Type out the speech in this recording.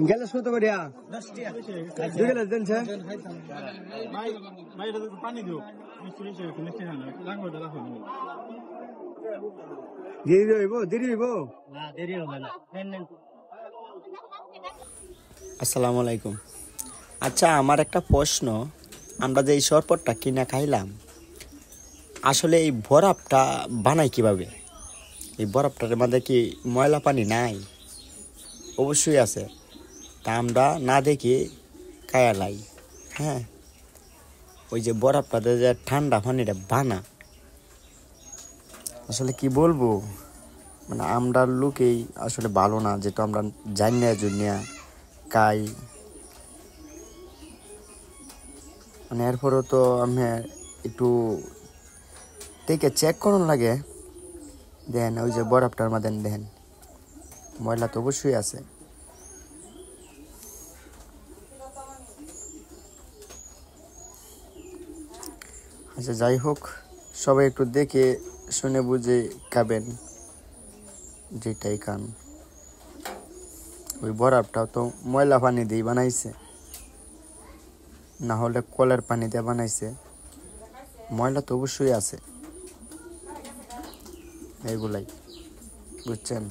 গ্যালাস কত করিয়া 10 টাকা 2 গ্যালাস দেন স্যার ভাই এটা পানি দিও মিষ্টি মিষ্টি মিষ্টি না লাগবে তো রাখো দেরি হইব না দেরি হবে না নেন আসসালামু আলাইকুম। আচ্ছা, আমার একটা প্রশ্ন, আমরা যে এই শরবতটা কিনা খাইলাম, আসলে এই বরফটা বানাই কিভাবে? এই বরফটার মধ্যে কি ময়লা পানি নাই? অবশ্যই আছে, তা আমরা না দেখি খায়ালাই। হ্যাঁ, ওই যে বরফটাতে যে ঠান্ডা পানিটা বানা, আসলে কি বলবো, মানে আমরা লোকেই আসলে ভালো না, যেটা আমরা জানিয়া জুনিয়া খাই। মানে এরপরেও তো আমি একটু থেকে চেক করুন লাগে। দেন ওই যে বরফটার মধ্যে দেখেন ময়লা তো অবশ্যই আছে। আচ্ছা, যাই হোক, সবাই একটু দেখে শুনে বুঝে খাবেন, যেটাই খান। ওই বরফটাও তো ময়লা পানি দিয়ে বানাইছে, না হলে কলের পানি দিয়ে বানাইছে। ময়লা তো অবশ্যই আছে, এগুলাই, বুঝছেন।